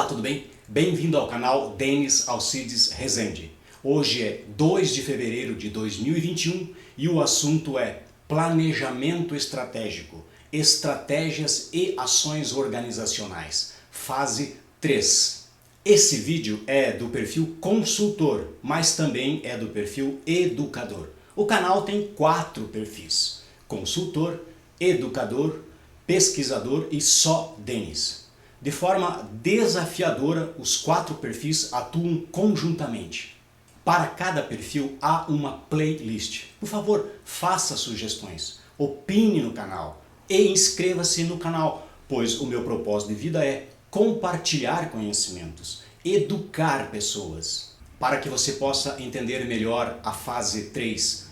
Olá, tudo bem? Bem-vindo ao canal Denis Alcides Rezende. Hoje é 2 de fevereiro de 2021 e o assunto é planejamento estratégico, estratégias e ações organizacionais, fase 3. Esse vídeo é do perfil consultor, mas também é do perfil educador. O canal tem 4 perfis: consultor, educador, pesquisador e só Denis. De forma desafiadora, os 4 perfis atuam conjuntamente. Para cada perfil há uma playlist. Por favor, faça sugestões, opine no canal e inscreva-se no canal, pois o meu propósito de vida é compartilhar conhecimentos, educar pessoas. Para que você possa entender melhor a fase 3,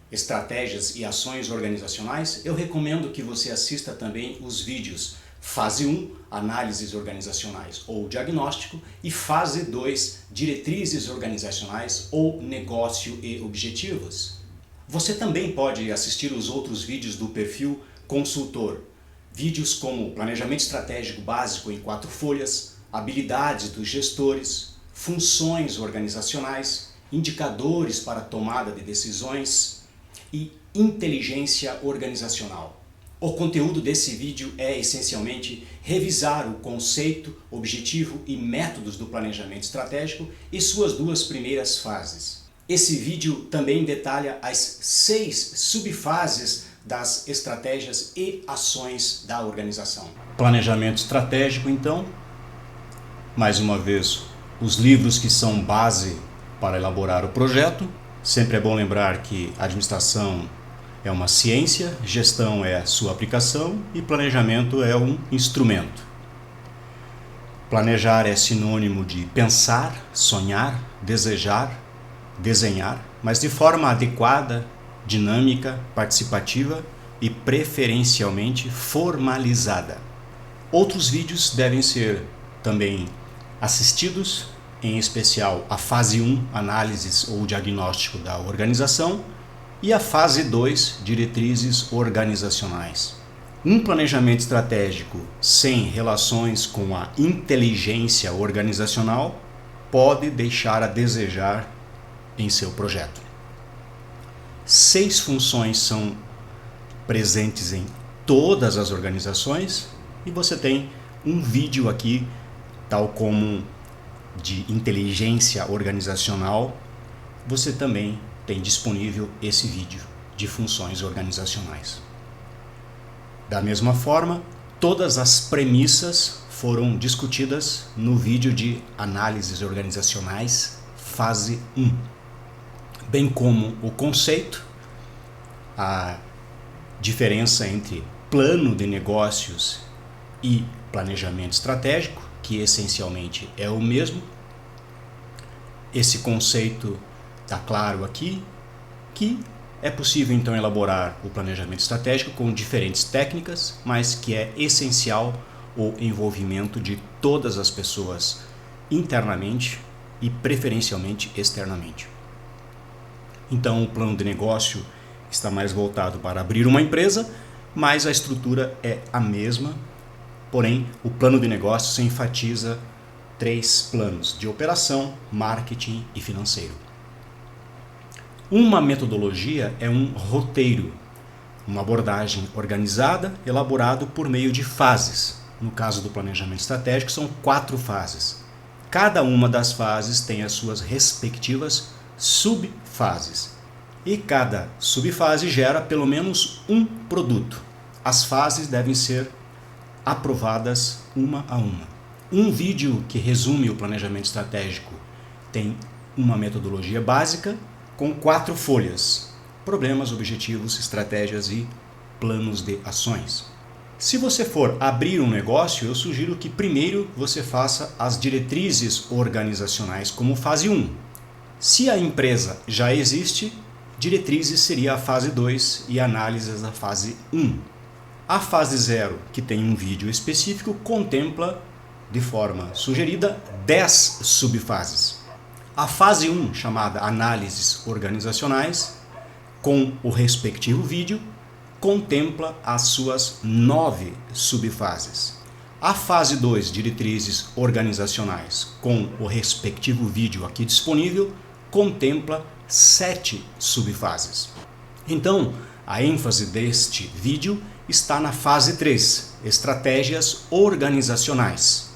estratégias e ações organizacionais, eu recomendo que você assista também os vídeos Fase 1, análises organizacionais ou diagnóstico, e Fase 2, diretrizes organizacionais ou negócio e objetivos. Você também pode assistir os outros vídeos do perfil consultor. Vídeos como planejamento estratégico básico em 4 folhas, habilidades dos gestores, funções organizacionais, indicadores para tomada de decisões e inteligência organizacional. O conteúdo desse vídeo é essencialmente revisar o conceito, objetivo e métodos do planejamento estratégico e suas 2 primeiras fases. Esse vídeo também detalha as 6 subfases das estratégias e ações da organização. Planejamento estratégico, então, mais uma vez, os livros que são base para elaborar o projeto. Sempre é bom lembrar que administração é uma ciência, gestão é a sua aplicação e planejamento é um instrumento. Planejar é sinônimo de pensar, sonhar, desejar, desenhar, mas de forma adequada, dinâmica, participativa e preferencialmente formalizada. Outros vídeos devem ser também assistidos, em especial a fase 1, análises ou diagnóstico da organização, e a fase 2, diretrizes organizacionais. Um planejamento estratégico sem relações com a inteligência organizacional pode deixar a desejar em seu projeto. 6 funções são presentes em todas as organizações e você tem um vídeo aqui, tal como de inteligência organizacional, você também tem disponível esse vídeo de funções organizacionais. Da mesma forma, todas as premissas foram discutidas no vídeo de análises organizacionais fase 1, bem como o conceito, a diferença entre plano de negócios e planejamento estratégico, que essencialmente é o mesmo. Esse conceito está claro aqui, que é possível então elaborar o planejamento estratégico com diferentes técnicas, mas que é essencial o envolvimento de todas as pessoas internamente e preferencialmente externamente. Então o plano de negócio está mais voltado para abrir uma empresa, mas a estrutura é a mesma, porém o plano de negócio se enfatiza 3 planos: de operação, marketing e financeiro. Uma metodologia é um roteiro, uma abordagem organizada, elaborado por meio de fases. No caso do planejamento estratégico, são 4 fases. Cada uma das fases tem as suas respectivas subfases. E cada subfase gera pelo menos um produto. As fases devem ser aprovadas uma a uma. Um vídeo que resume o planejamento estratégico tem uma metodologia básica, com 4 folhas: problemas, objetivos, estratégias e planos de ações. Se você for abrir um negócio, eu sugiro que primeiro você faça as diretrizes organizacionais como fase 1. Se a empresa já existe, diretrizes seria a fase 2 e análises a fase 1. A fase 0, que tem um vídeo específico, contempla, de forma sugerida, 10 subfases. A fase 1, chamada análises organizacionais, com o respectivo vídeo, contempla as suas 9 subfases. A fase 2, diretrizes organizacionais, com o respectivo vídeo aqui disponível, contempla 7 subfases. Então, a ênfase deste vídeo está na fase 3, estratégias organizacionais.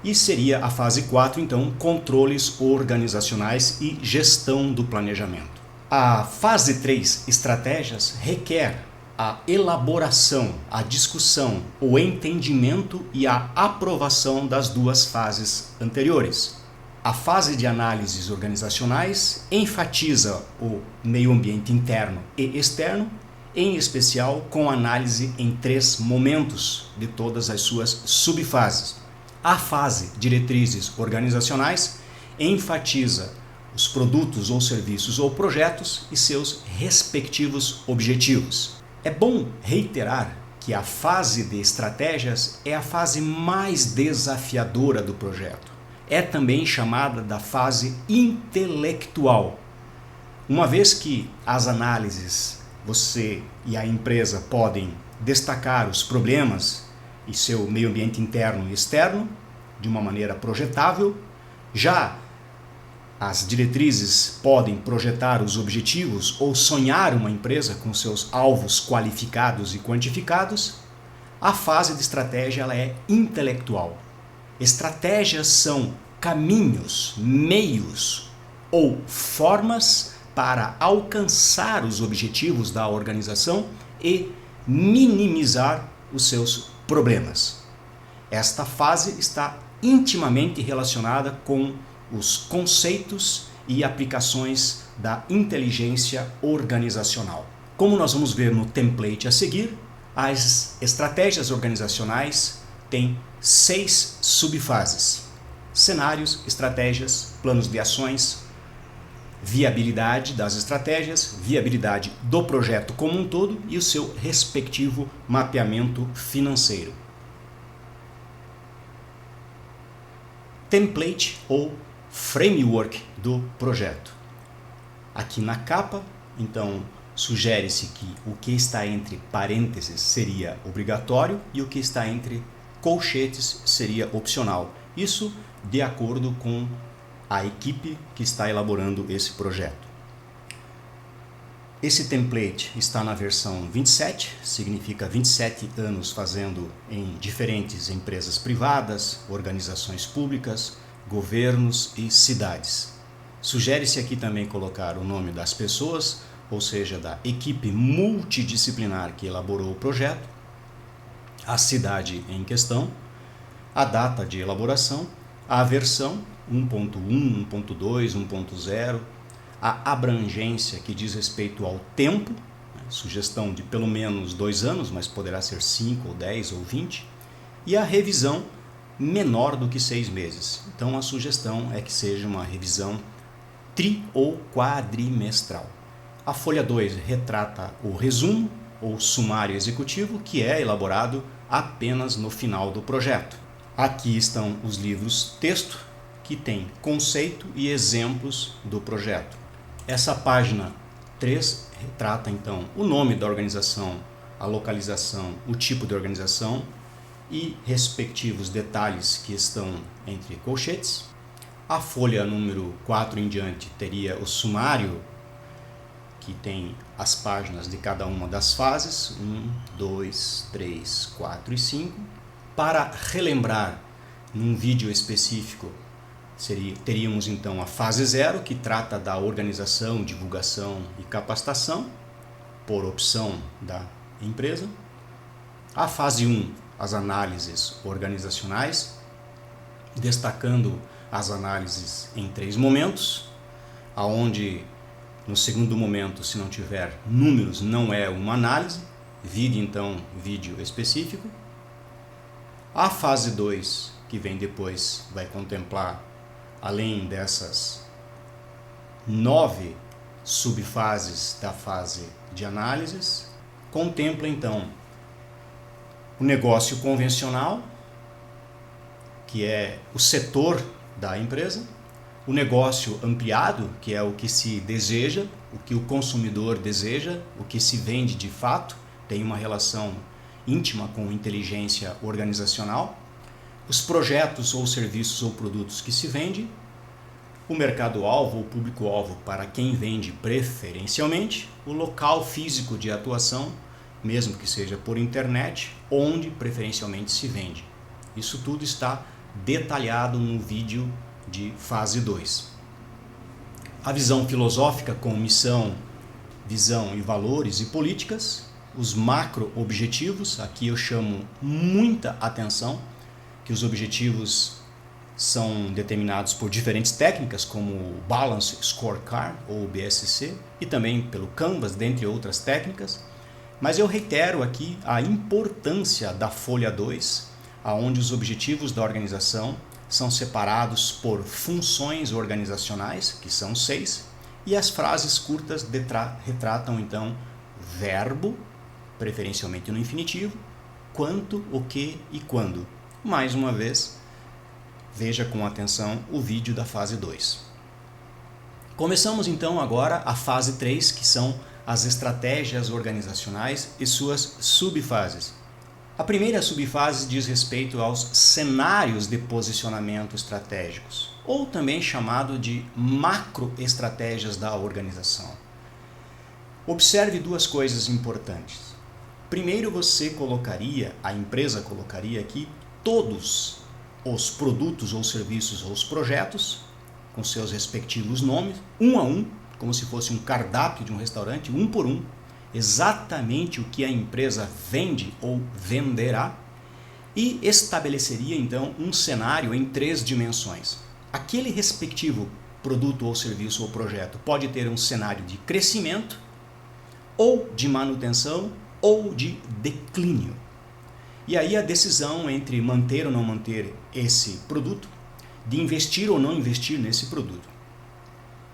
E seria a fase 4, então, controles organizacionais e gestão do planejamento. A fase 3, estratégias, requer a elaboração, a discussão, o entendimento e a aprovação das duas fases anteriores. A fase de análises organizacionais enfatiza o meio ambiente interno e externo, em especial com análise em 3 momentos de todas as suas subfases. A fase diretrizes organizacionais enfatiza os produtos ou serviços ou projetos e seus respectivos objetivos. É bom reiterar que a fase de estratégias é a fase mais desafiadora do projeto. É também chamada da fase intelectual, uma vez que as análises, você e a empresa podem destacar os problemas e seu meio ambiente interno e externo de uma maneira projetável. Já as diretrizes podem projetar os objetivos ou sonhar uma empresa com seus alvos qualificados e quantificados. A fase de estratégia ela é intelectual. Estratégias são caminhos, meios ou formas para alcançar os objetivos da organização e minimizar os seus problemas. Esta fase está intimamente relacionada com os conceitos e aplicações da inteligência organizacional. Como nós vamos ver no template a seguir, as estratégias organizacionais têm 6 subfases: cenários, estratégias, planos de ações, viabilidade das estratégias, viabilidade do projeto como um todo e o seu respectivo mapeamento financeiro. Template ou framework do projeto. Aqui na capa, então, sugere-se que o que está entre parênteses seria obrigatório e o que está entre colchetes seria opcional. Isso de acordo com a equipe que está elaborando esse projeto. Esse template está na versão 27, significa 27 anos fazendo em diferentes empresas privadas, organizações públicas, governos e cidades. Sugere-se aqui também colocar o nome das pessoas, ou seja, da equipe multidisciplinar que elaborou o projeto, a cidade em questão, a data de elaboração, a versão 1.1, 1.2, 1.0, a abrangência que diz respeito ao tempo, sugestão de pelo menos 2 anos, mas poderá ser 5 ou 10 ou 20, e a revisão menor do que 6 meses. Então a sugestão é que seja uma revisão tri ou quadrimestral. A folha 2 retrata o resumo ou sumário executivo, que é elaborado apenas no final do projeto. Aqui estão os livros texto, que tem conceito e exemplos do projeto. Essa página 3 retrata então o nome da organização, a localização, o tipo de organização e respectivos detalhes que estão entre colchetes. A folha número 4 em diante teria o sumário, que tem as páginas de cada uma das fases, 1, 2, 3, 4 e 5. Para relembrar, num vídeo específico, teríamos então a fase 0, que trata da organização, divulgação e capacitação, por opção da empresa. A fase 1, as análises organizacionais, destacando as análises em 3 momentos, aonde no segundo momento, se não tiver números, não é uma análise, vide então vídeo específico. A fase 2, que vem depois, vai contemplar, além dessas 9 subfases da fase de análises, contempla então o negócio convencional, que é o setor da empresa, o negócio ampliado, que é o que se deseja, o que o consumidor deseja, o que se vende de fato, tem uma relação íntima com inteligência organizacional, os projetos ou serviços ou produtos que se vende, o mercado-alvo ou público-alvo para quem vende preferencialmente, o local físico de atuação, mesmo que seja por internet, onde preferencialmente se vende. Isso tudo está detalhado no vídeo de fase 2. A visão filosófica com missão, visão e valores e políticas, os macro-objetivos, aqui eu chamo muita atenção, que os objetivos são determinados por diferentes técnicas, como o Balance Scorecard, ou BSC, e também pelo Canvas, dentre outras técnicas. Mas eu reitero aqui a importância da folha 2, onde os objetivos da organização são separados por funções organizacionais, que são 6, e as frases curtas retratam então verbo, preferencialmente no infinitivo, quanto, o que e quando. Mais uma vez, veja com atenção o vídeo da fase 2. Começamos então agora a fase 3, que são as estratégias organizacionais e suas subfases. A primeira subfase diz respeito aos cenários de posicionamento estratégicos, ou também chamado de macroestratégias da organização. Observe duas coisas importantes. Primeiro, a empresa colocaria aqui todos os produtos ou serviços ou os projetos, com seus respectivos nomes, um a um, como se fosse um cardápio de um restaurante, um por um, exatamente o que a empresa vende ou venderá, e estabeleceria então um cenário em 3 dimensões. Aquele respectivo produto ou serviço ou projeto pode ter um cenário de crescimento, ou de manutenção, ou de declínio. E aí a decisão entre manter ou não manter esse produto, de investir ou não investir nesse produto.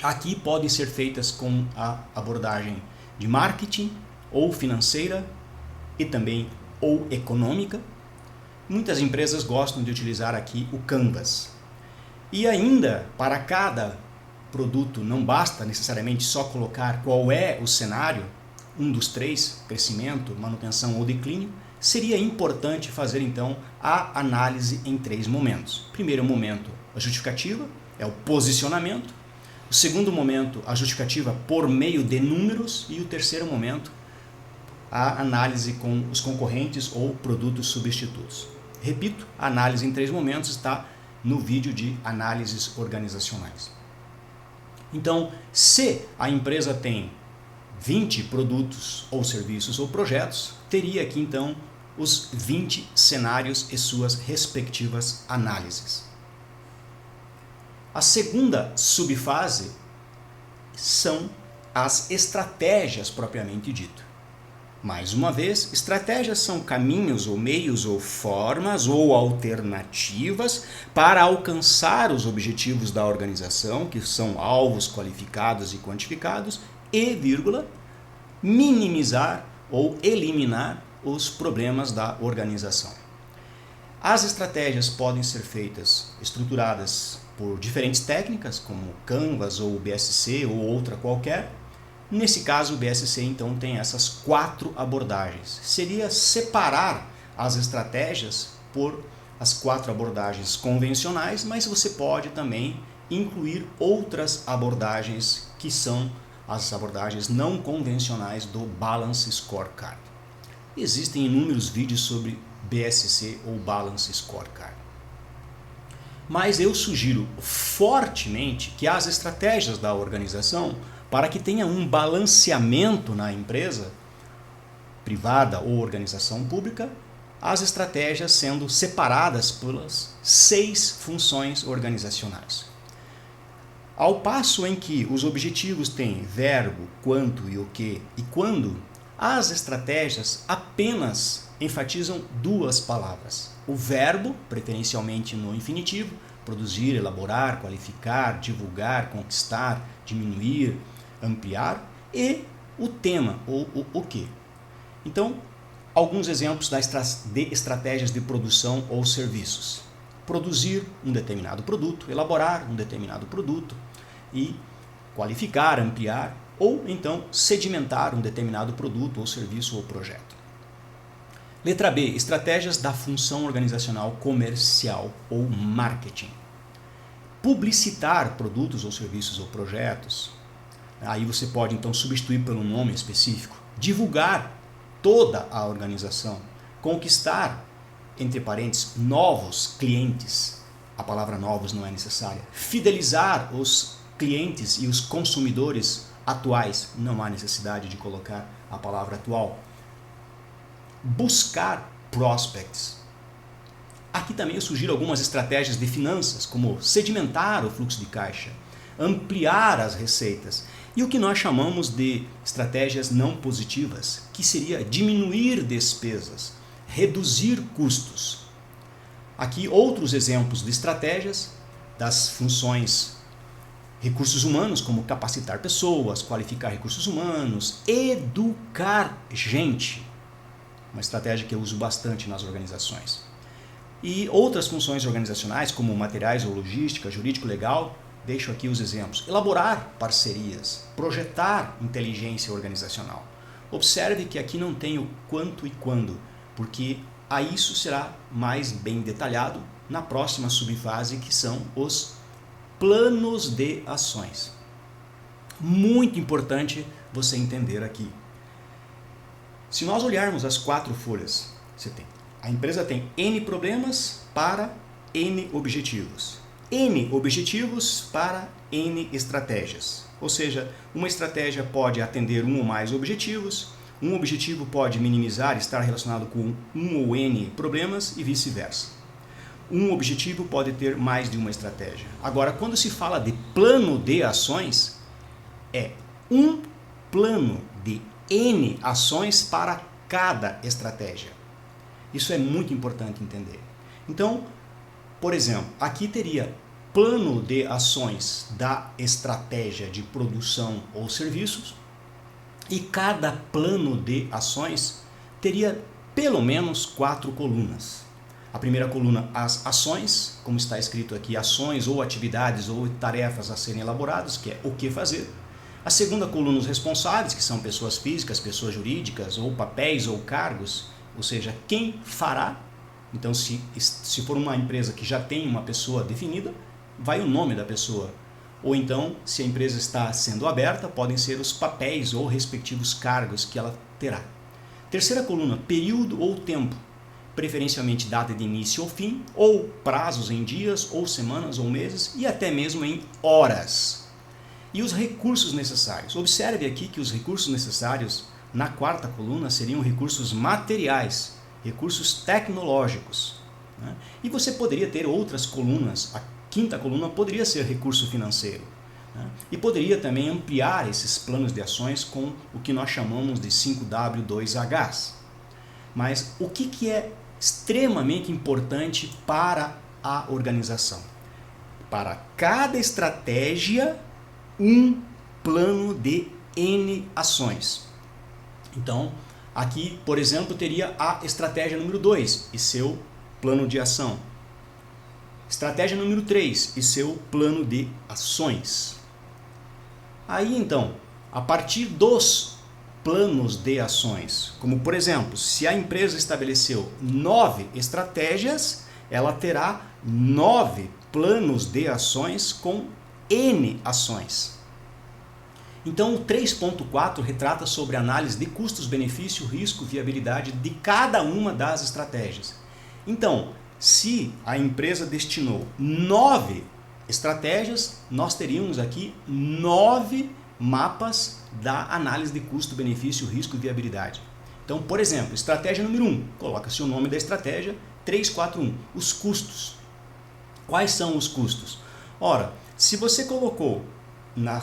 Aqui podem ser feitas com a abordagem de marketing, ou financeira, e também ou econômica. Muitas empresas gostam de utilizar aqui o Canvas. E ainda, para cada produto, não basta necessariamente só colocar qual é o cenário, um dos 3, crescimento, manutenção ou declínio, seria importante fazer então a análise em 3 momentos. Primeiro momento, a justificativa, é o posicionamento. O segundo momento, a justificativa por meio de números. E o terceiro momento, a análise com os concorrentes ou produtos substitutos. Repito, a análise em 3 momentos está no vídeo de análises organizacionais. Então, se a empresa tem 20 produtos ou serviços ou projetos, teria aqui então os 20 cenários e suas respectivas análises. A segunda subfase são as estratégias propriamente dito. Mais uma vez, estratégias são caminhos ou meios ou formas ou alternativas para alcançar os objetivos da organização, que são alvos qualificados e quantificados, e, minimizar ou eliminar os problemas da organização. As estratégias podem ser feitas, estruturadas por diferentes técnicas, como Canvas ou BSC ou outra qualquer. Nesse caso, o BSC então tem essas 4 abordagens. Seria separar as estratégias por as 4 abordagens convencionais, mas você pode também incluir outras abordagens que são as abordagens não convencionais do Balance Scorecard. Existem inúmeros vídeos sobre BSC ou Balance Scorecard. Mas eu sugiro fortemente que as estratégias da organização, para que tenha um balanceamento na empresa, privada ou organização pública, as estratégias sendo separadas pelas 6 funções organizacionais. Ao passo em que os objetivos têm verbo, quanto e o que e quando, as estratégias apenas enfatizam 2 palavras. O verbo, preferencialmente no infinitivo, produzir, elaborar, qualificar, divulgar, conquistar, diminuir, ampliar, e o tema, ou o que. Então, alguns exemplos de estratégias de produção ou serviços. Produzir um determinado produto, elaborar um determinado produto e qualificar, ampliar, ou então sedimentar um determinado produto ou serviço ou projeto. Letra B, estratégias da função organizacional comercial ou marketing. Publicitar produtos ou serviços ou projetos. Aí você pode então substituir por um nome específico. Divulgar toda a organização. Conquistar, entre parênteses, novos clientes. A palavra novos não é necessária. Fidelizar os clientes e os consumidores atuais. Não há necessidade de colocar a palavra atual. Buscar prospects. Aqui também eu sugiro algumas estratégias de finanças, como sedimentar o fluxo de caixa, ampliar as receitas e o que nós chamamos de estratégias não positivas, que seria diminuir despesas, reduzir custos. Aqui outros exemplos de estratégias das funções recursos humanos, como capacitar pessoas, qualificar recursos humanos, educar gente. Uma estratégia que eu uso bastante nas organizações. E outras funções organizacionais, como materiais ou logística, jurídico-legal, deixo aqui os exemplos. Elaborar parcerias, projetar inteligência organizacional. Observe que aqui não tem o quanto e quando, porque a isso será mais bem detalhado na próxima subfase, que são os planos de ações. Muito importante você entender aqui. Se nós olharmos as 4 folhas, a empresa tem N problemas para N objetivos. N objetivos para N estratégias. Ou seja, uma estratégia pode atender um ou mais objetivos, um objetivo pode minimizar, estar relacionado com um ou N problemas e vice-versa. Um objetivo pode ter mais de uma estratégia. Agora, quando se fala de plano de ações, é um plano de N ações para cada estratégia. Isso é muito importante entender. Então, por exemplo, aqui teria plano de ações da estratégia de produção ou serviços e cada plano de ações teria pelo menos 4 colunas. A primeira coluna, as ações, como está escrito aqui, ações ou atividades ou tarefas a serem elaboradas, que é o que fazer. A segunda coluna, os responsáveis, que são pessoas físicas, pessoas jurídicas, ou papéis ou cargos, ou seja, quem fará. Então, se for uma empresa que já tem uma pessoa definida, vai o nome da pessoa. Ou então, se a empresa está sendo aberta, podem ser os papéis ou respectivos cargos que ela terá. Terceira coluna, período ou tempo, preferencialmente data de início ou fim, ou prazos em dias, ou semanas ou meses, e até mesmo em horas. E os recursos necessários. Observe aqui que os recursos necessários na 4ª coluna seriam recursos materiais, recursos tecnológicos. Né? E você poderia ter outras colunas. A 5ª coluna poderia ser recurso financeiro. Né? E poderia também ampliar esses planos de ações com o que nós chamamos de 5W2Hs. Mas o que é extremamente importante para a organização? Para cada estratégia, um plano de N ações. Então, aqui, por exemplo, teria a estratégia número 2 e seu plano de ação. Estratégia número 3 e seu plano de ações. Aí, então, a partir dos planos de ações, como por exemplo, se a empresa estabeleceu 9 estratégias, ela terá 9 planos de ações com N ações. Então, o 3.4 retrata sobre a análise de custos, benefício, risco, viabilidade de cada uma das estratégias. Então, se a empresa destinou 9 estratégias, nós teríamos aqui 9 mapas da análise de custo, benefício, risco e viabilidade. Então, por exemplo, estratégia número 1, coloca-se o nome da estratégia, 341, os custos. Quais são os custos? Ora, se você colocou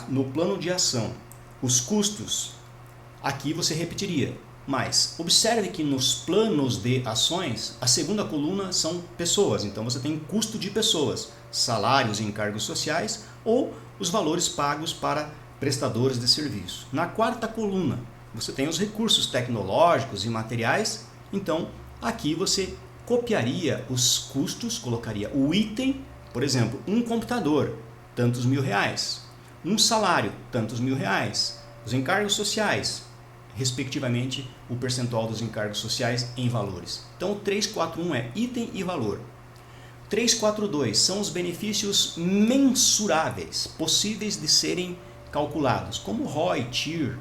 no plano de ação os custos, aqui você repetiria. Mas observe que nos planos de ações, a 2ª coluna são pessoas. Então você tem custo de pessoas, salários e encargos sociais ou os valores pagos para prestadores de serviço. Na 4ª coluna, você tem os recursos tecnológicos e materiais. Então aqui você copiaria os custos, colocaria o item, por exemplo, um computador, tantos mil reais. Um salário, tantos mil reais. Os encargos sociais, respectivamente, o percentual dos encargos sociais em valores. Então, o 341 é item e valor. 342 são os benefícios mensuráveis, possíveis de serem calculados, como ROI, TIR,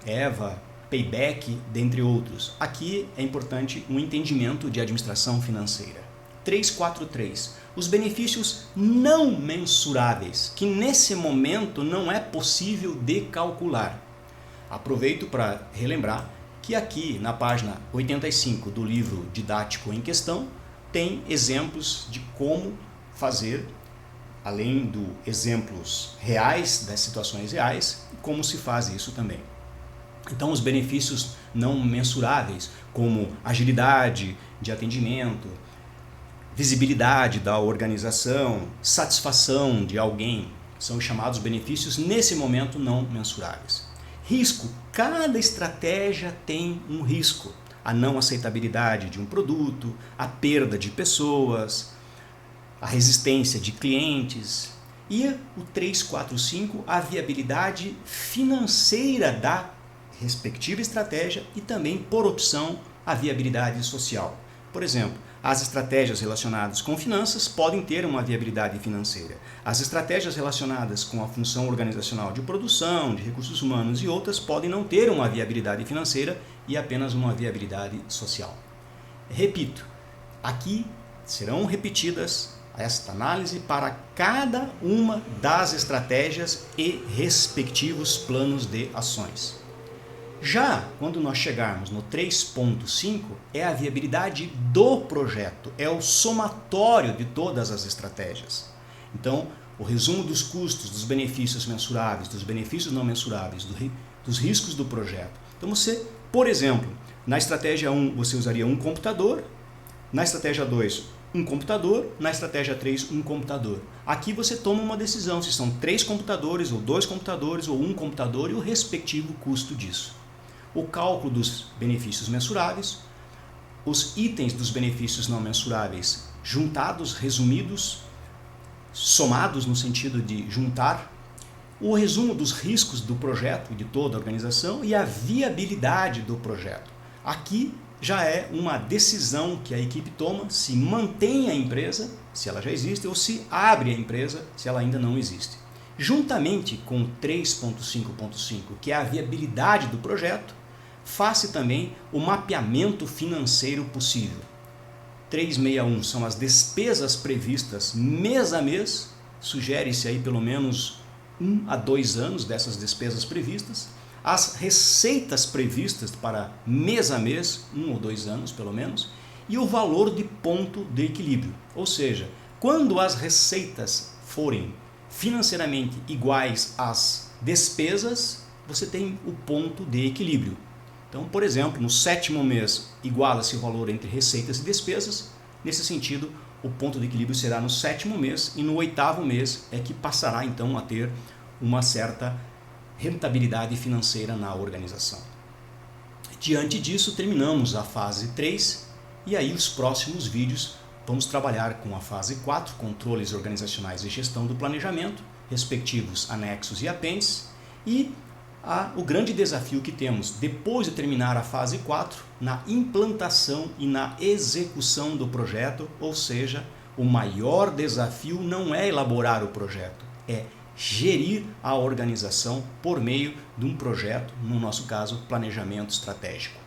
EVA, Payback, dentre outros. Aqui é importante um entendimento de administração financeira. 343. Os benefícios não mensuráveis, que nesse momento não é possível de calcular. Aproveito para relembrar que aqui na página 85 do livro didático em questão tem exemplos de como fazer, além dos exemplos reais, das situações reais, como se faz isso também. Então, os benefícios não mensuráveis, como agilidade de atendimento, visibilidade da organização, satisfação de alguém, são chamados benefícios nesse momento não mensuráveis. Risco. Cada estratégia tem um risco. A não aceitabilidade de um produto, a perda de pessoas, a resistência de clientes. E o 345, a viabilidade financeira da respectiva estratégia e também, por opção, a viabilidade social. Por exemplo, as estratégias relacionadas com finanças podem ter uma viabilidade financeira. As estratégias relacionadas com a função organizacional de produção, de recursos humanos e outras podem não ter uma viabilidade financeira e apenas uma viabilidade social. Repito, aqui serão repetidas esta análise para cada uma das estratégias e respectivos planos de ações. Já quando nós chegarmos no 3.5, é a viabilidade do projeto, é o somatório de todas as estratégias. Então, o resumo dos custos, dos benefícios mensuráveis, dos benefícios não mensuráveis, dos riscos do projeto. Então você, por exemplo, na estratégia 1 você usaria um computador, na estratégia 2 um computador, na estratégia 3 um computador. Aqui você toma uma decisão se são 3 computadores, ou 2 computadores, ou um computador e o respectivo custo disso. O cálculo dos benefícios mensuráveis, os itens dos benefícios não mensuráveis juntados, resumidos, somados no sentido de juntar, o resumo dos riscos do projeto e de toda a organização e a viabilidade do projeto. Aqui já é uma decisão que a equipe toma se mantém a empresa, se ela já existe, ou se abre a empresa, se ela ainda não existe. Juntamente com 3.5.5, que é a viabilidade do projeto, faça também o mapeamento financeiro possível. 361 são as despesas previstas mês a mês, sugere-se aí pelo menos 1 a 2 anos dessas despesas previstas, as receitas previstas para mês a mês, 1 ou 2 anos pelo menos, e o valor de ponto de equilíbrio, ou seja, quando as receitas forem financeiramente iguais às despesas, você tem o ponto de equilíbrio. Então, por exemplo, no 7º mês iguala-se o valor entre receitas e despesas. Nesse sentido, o ponto de equilíbrio será no 7º mês e no 8º mês é que passará então a ter uma certa rentabilidade financeira na organização. Diante disso, terminamos a fase 3 e aí os próximos vídeos vamos trabalhar com a fase 4, controles organizacionais e gestão do planejamento, respectivos anexos e apêndices, e o grande desafio que temos depois de terminar a fase 4 na implantação e na execução do projeto, ou seja, o maior desafio não é elaborar o projeto, é gerir a organização por meio de um projeto, no nosso caso, planejamento estratégico.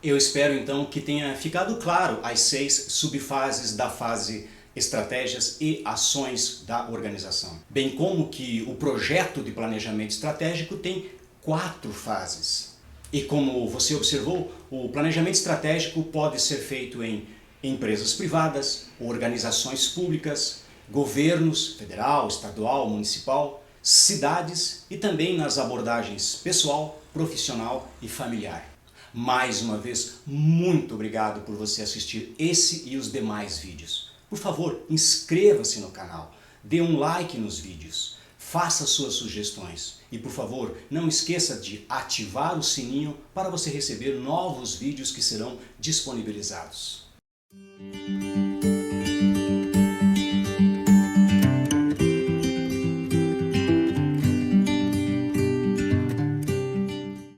Eu espero então que tenha ficado claro as 6 subfases da fase estratégias e ações da organização, bem como que o projeto de planejamento estratégico tem 4 fases. E como você observou, o planejamento estratégico pode ser feito em empresas privadas, organizações públicas, governos federal, estadual, municipal, cidades e também nas abordagens pessoal, profissional e familiar. Mais uma vez, muito obrigado por você assistir esse e os demais vídeos. Por favor, inscreva-se no canal, dê um like nos vídeos, faça suas sugestões e, por favor, não esqueça de ativar o sininho para você receber novos vídeos que serão disponibilizados.